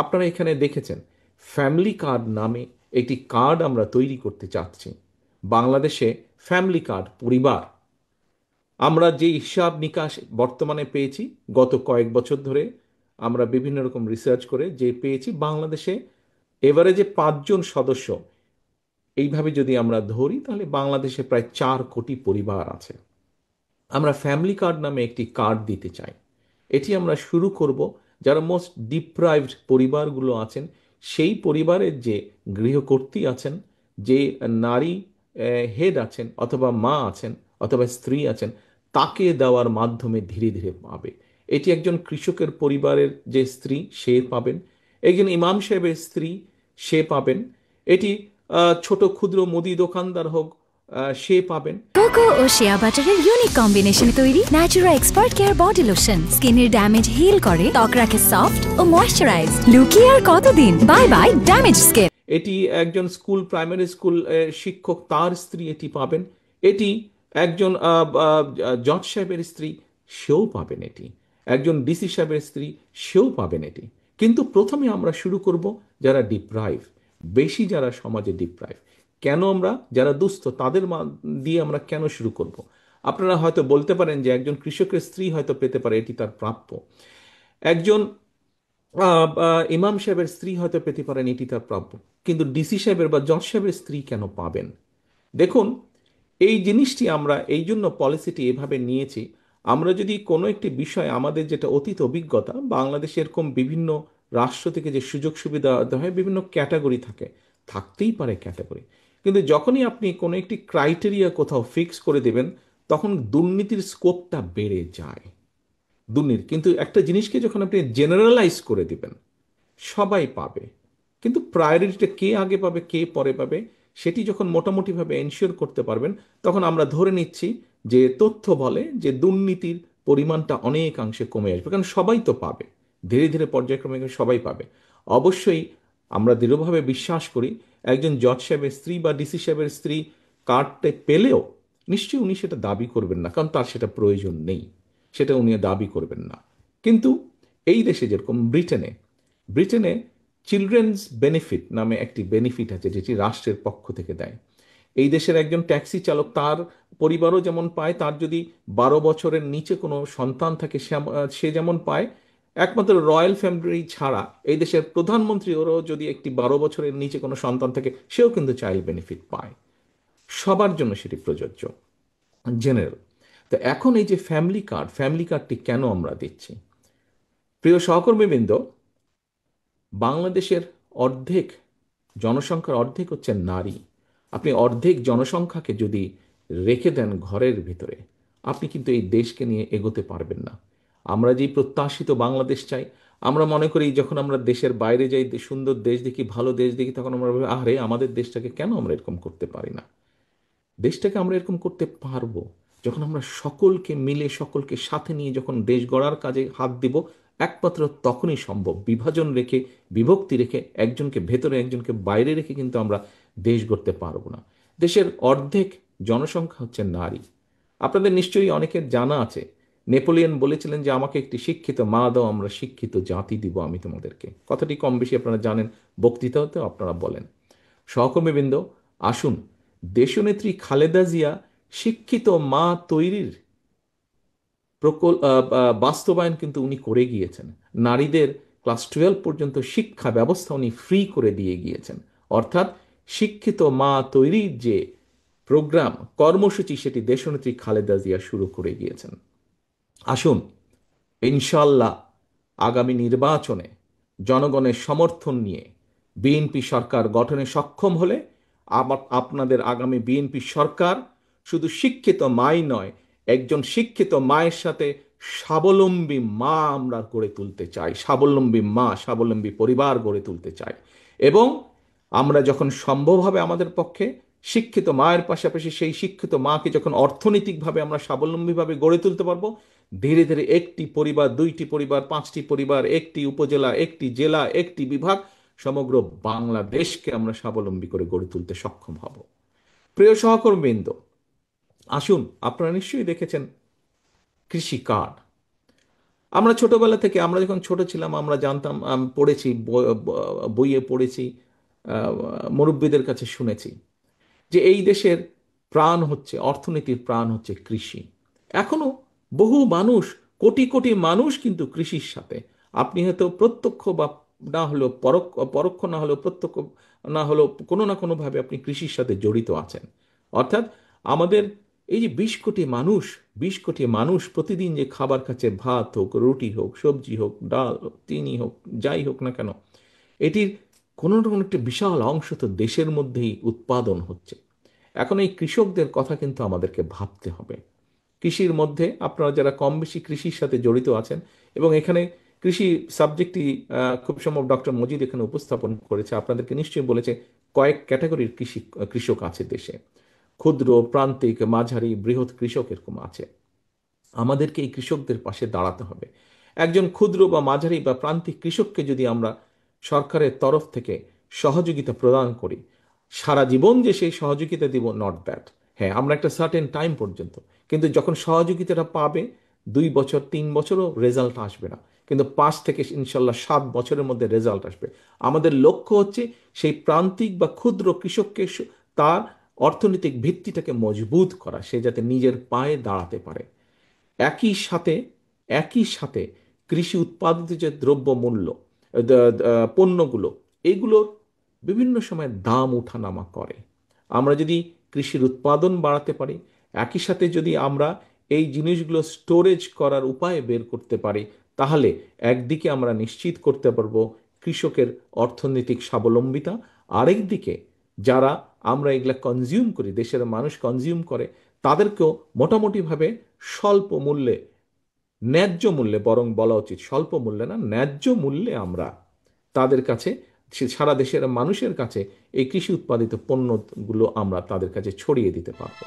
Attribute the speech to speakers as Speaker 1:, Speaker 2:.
Speaker 1: আপনারা এখানে দেখেছেন ফ্যামিলি কার্ড নামে একটি কার্ড আমরা তৈরি করতে চাচ্ছি। বাংলাদেশে ফ্যামিলি কার্ড পরিবার, আমরা যে হিসাব নিকাশ বর্তমানে পেয়েছি গত কয়েক বছর ধরে, আমরা বিভিন্ন রকম রিসার্চ করে যে পেয়েছি বাংলাদেশে এভারেজে 5 জন সদস্য এইভাবে যদি আমরা ধরি তাহলে বাংলাদেশে প্রায় 4 কোটি পরিবার আছে। আমরা ফ্যামিলি কার্ড নামে একটি কার্ড দিতে চাই। এটি আমরা শুরু করব যারা মোস্ট ডিপ্রাইভড পরিবারগুলো আছেন, সেই পরিবারের যে গৃহকর্ত্রী আছেন, যে নারী হেড আছেন অথবা মা আছেন অথবা স্ত্রী আছেন, তাকে দেওয়ার মাধ্যমে ধীরে ধীরে পাবে। এটি একজন কৃষকের পরিবারের যে স্ত্রী সে পাবেন, একজন ইমাম সাহেবের স্ত্রী সে পাবেন, এটি ছোট ক্ষুদ্র মুদি দোকানদার হোক সে পাবেন।
Speaker 2: কোকো ও শিয়া বাটারের ইউনিক কম্বিনেশনে তৈরি Natura expert care body lotion স্কিনের ড্যামেজ হিল করে, ত্বক রাখে সফট ও ময়শ্চারাইজড। লুকিয়ে আর কতদিন, বাই বাই ড্যামেজ স্কিন।
Speaker 1: এটি একজন স্কুল প্রাইমারি স্কুল শিক্ষক তার স্ত্রী এটি পাবেন। এটি একজন জজ সাহেবের স্ত্রী সেও পাবেন, এটি একজন ডিসি সাহেবের স্ত্রী সেও পাবেন এটি। কিন্তু প্রথমে আমরা শুরু করব যারা ডিপ্রাইভ, বেশি যারা সমাজে ডিপ্রাইভ। কেন আমরা যারা দুস্থ তাদের দিয়ে আমরা কেন শুরু করব? আপনারা হয়তো বলতে পারেন যে একজন কৃষকের স্ত্রী হয়তো পেতে পারে, এটি তার প্রাপ্য। একজন ইমাম সাহেবের স্ত্রী হয়তো পেতে পারেন, এটি তার প্রাপ্য। কিন্তু ডিসি সাহেবের বা জজ সাহেবের স্ত্রী কেন পাবেন? দেখুন, এই জিনিসটি আমরা এই জন্য পলিসিটি এভাবে নিয়েছি। আমরা যদি কোনো একটি বিষয়, আমাদের যেটা অতীত অভিজ্ঞতা, বাংলাদেশে এরকম বিভিন্ন রাষ্ট্র থেকে যে সুযোগ সুবিধা দেওয়া হয় বিভিন্ন ক্যাটাগরি থাকে, থাকতেই পারে ক্যাটাগরি, কিন্তু যখনই আপনি কোনো একটি ক্রাইটেরিয়া কোথাও ফিক্স করে দেবেন তখন দুর্নীতির স্কোপটা বেড়ে যায়। দুর্নীতি কিন্তু একটা জিনিসকে যখন আপনি জেনারেলাইজ করে দিবেন সবাই পাবে, কিন্তু প্রায়োরিটিটা কে আগে পাবে কে পরে পাবে সেটি যখন মোটামুটিভাবে এনশিওর করতে পারবেন, তখন আমরা ধরে নিচ্ছি যে তথ্য বলে যে দুর্নীতির পরিমাণটা অনেকাংশে কমে আসবে, কারণ সবাই তো পাবে, ধীরে ধীরে পর্যায়ক্রমে সবাই পাবে। অবশ্যই আমরা দৃঢ়ভাবে বিশ্বাস করি একজন জজ সাহেবের স্ত্রী বা ডিসি সাহেবের স্ত্রী কার্ডটা পেলেও নিশ্চয়ই উনি সেটা দাবি করবেন না, কারণ তার সেটা প্রয়োজন নেই, সেটা উনি দাবি করবেন না। কিন্তু এই দেশে যেরকম ব্রিটেনে, ব্রিটেনে চিলড্রেন্স বেনিফিট নামে একটি বেনিফিট আছে যেটি রাষ্ট্রের পক্ষ থেকে দেয়। এই দেশের একজন ট্যাক্সি চালক তার পরিবারও যেমন পায়, তার যদি 12 বছরের নিচে কোনো সন্তান থাকে সে যেমন পায়, একমাত্র রয়্যাল ফ্যামিলি ছাড়া এই দেশের প্রধানমন্ত্রী ওরও যদি একটি 12 বছরের নিচে কোনো সন্তান থাকে সেও কিন্তু চাইল্ড বেনিফিট পায়। সবার জন্য সেটি প্রযোজ্য, জেনারেল। তো এখন এই যে ফ্যামিলি কার্ড, ফ্যামিলি কার্ডটি কেন আমরা দিচ্ছি? প্রিয় সহকর্মীবৃন্দ, বাংলাদেশের অর্ধেক জনসংখ্যার অর্ধেক হচ্ছে নারী। আপনি অর্ধেক জনসংখ্যাকে যদি রেখে দেন ঘরের ভিতরে, আপনি কিন্তু এই দেশকে নিয়ে এগোতে পারবেন না। আমরা যেই প্রত্যাশিত বাংলাদেশ চাই, আমরা মনে করি যখন আমরা দেশের বাইরে যাই, সুন্দর দেশ দেখি, ভালো দেশ দেখি, তখন আমরা ভাবি আরে আমাদের দেশটাকে কেন আমরা এরকম করতে পারি না। দেশটাকে আমরা এরকম করতে পারবো যখন আমরা সকলকে মিলে, সকলকে সাথে নিয়ে যখন দেশ গড়ার কাজে হাত দিব, একমাত্র তখনই সম্ভব। বিভাজন রেখে, বিভক্তি রেখে, একজনকে ভেতরে একজনকে বাইরে রেখে কিন্তু আমরা দেশ গড়তে পারবো না। দেশের অর্ধেক জনসংখ্যা হচ্ছে নারী। আপনাদের নিশ্চয়ই অনেকের জানা আছে নেপোলিয়ন বলেছিলেন যে আমাকে একটি শিক্ষিত মা দাও, আমরা শিক্ষিত জাতি দিব আমি তোমাদেরকে। কথাটি কম বেশি আপনারা জানেন, বক্তৃতাতেও আপনারা বলেন। সহকর্মীবৃন্দ, আসুন, দেশনেত্রী খালেদা জিয়া শিক্ষিত মা তৈরির বাস্তবায়ন কিন্তু উনি করে গিয়েছেন। নারীদের ক্লাস 12 পর্যন্ত শিক্ষা ব্যবস্থা উনি ফ্রি করে দিয়ে গিয়েছেন। অর্থাৎ শিক্ষিত মা তৈরির যে প্রোগ্রাম, কর্মসূচি, সেটি দেশনেত্রী খালেদা জিয়া শুরু করে গিয়েছেন। আসুন, ইনশাল্লাহ আগামী নির্বাচনে জনগণের সমর্থন নিয়ে বিএনপি সরকার গঠনে সক্ষম হলে আপনাদের আগামী বিএনপি সরকার শুধু শিক্ষিত মাই নয়, একজন শিক্ষিত মায়ের সাথে স্বাবলম্বী মা আমরা গড়ে তুলতে চাই, স্বাবলম্বী মা, স্বাবলম্বী পরিবার গড়ে তুলতে চাই। এবং আমরা যখন সম্ভব হবে আমাদের পক্ষে শিক্ষিত মায়ের পাশাপাশি সেই শিক্ষিত মাকে যখন অর্থনৈতিকভাবে আমরা স্বাবলম্বীভাবে গড়ে তুলতে পারবো, ধীরে ধীরে একটি পরিবার, দুইটি পরিবার, 5টি পরিবার, একটি উপজেলা, একটি জেলা, একটি বিভাগ, সমগ্র বাংলাদেশকে আমরা স্বাবলম্বী করে গড়ে তুলতে সক্ষম হব। প্রিয় আমরা ছোটবেলা থেকে, আমরা যখন ছোট ছিলাম আমরা জানতাম, পড়েছি, বইয়ে পড়েছি, আহ, মুরব্বিদের কাছে শুনেছি যে এই দেশের প্রাণ হচ্ছে, অর্থনীতির প্রাণ হচ্ছে কৃষি। এখনো বহু মানুষ, কোটি কোটি মানুষ কিন্তু কৃষির সাথে, আপনি হয়তো প্রত্যক্ষ বা না হলেও পরোক্ষ, পরোক্ষ না হলেও প্রত্যক্ষ না হলেও কোনো না কোনোভাবে আপনি কৃষির সাথে জড়িত আছেন। অর্থাৎ আমাদের এই যে 20 কোটি মানুষ, 20 কোটি মানুষ প্রতিদিন যে খাবার খাচ্ছে, ভাত হোক, রুটি হোক, সবজি হোক, ডাল হোক, চিনি হোক, যাই হোক না কেন, এটির কোনো না কোনো একটা বিশাল অংশ তো দেশের মধ্যেই উৎপাদন হচ্ছে। এখন এই কৃষকদের কথা কিন্তু আমাদেরকে ভাবতে হবে। কৃষির মধ্যে আপনারা যারা কম বেশি কৃষির সাথে জড়িত আছেন, এবং এখানে কৃষি সাবজেক্টটি খুব সম্ভব ডক্টর মজিদ এখানে উপস্থাপন করেছে, আপনাদেরকে নিশ্চয়ই বলেছে কয়েক ক্যাটাগরির কৃষক আছে দেশে। ক্ষুদ্র, প্রান্তিক, মাঝারি, বৃহৎ কৃষক এরকম আছে। আমাদেরকে এই কৃষকদের পাশে দাঁড়াতে হবে। একজন ক্ষুদ্র বা মাঝারি বা প্রান্তিক কৃষককে যদি আমরা সরকারের তরফ থেকে সহযোগিতা প্রদান করি, সারা জীবন যে সেই সহযোগিতা দিব, নট দ্যাট। হ্যাঁ, আমরা একটা সার্টেন টাইম পর্যন্ত, কিন্তু যখন সহযোগিতাটা পাবে 2 বছর 3 বছরও রেজাল্ট আসবে না, কিন্তু 5 থেকে ইনশাল্লাহ 7 বছরের মধ্যে রেজাল্ট আসবে। আমাদের লক্ষ্য হচ্ছে সেই প্রান্তিক বা ক্ষুদ্র কৃষককে তার অর্থনৈতিক ভিত্তিটাকে মজবুত করা, সে যাতে নিজের পায়ে দাঁড়াতে পারে। একই সাথে, একই সাথে কৃষি উৎপাদিত যে দ্রব্য মূল্য, পণ্যগুলো, এগুলোর বিভিন্ন সময় দাম ওঠানামা করে। আমরা যদি কৃষির উৎপাদন বাড়াতে পারি, একই সাথে যদি আমরা এই জিনিসগুলো স্টোরেজ করার উপায় বের করতে পারি, তাহলে একদিকে আমরা নিশ্চিত করতে পারবো কৃষকের অর্থনৈতিক স্বাবলম্বিতা, আরেকদিকে যারা আমরা এগুলা কনজিউম করি, দেশের মানুষ কনজিউম করে, তাদেরকেও মোটামুটিভাবে স্বল্প মূল্যে, ন্যায্য মূল্যে, বরং বলা উচিত স্বল্প মূল্যে না, ন্যায্য মূল্যে আমরা তাদের কাছে, সারা দেশের মানুষের কাছে এই কৃষি উৎপাদিত পণ্যগুলো আমরা তাদের কাছে ছড়িয়ে দিতে পারবো।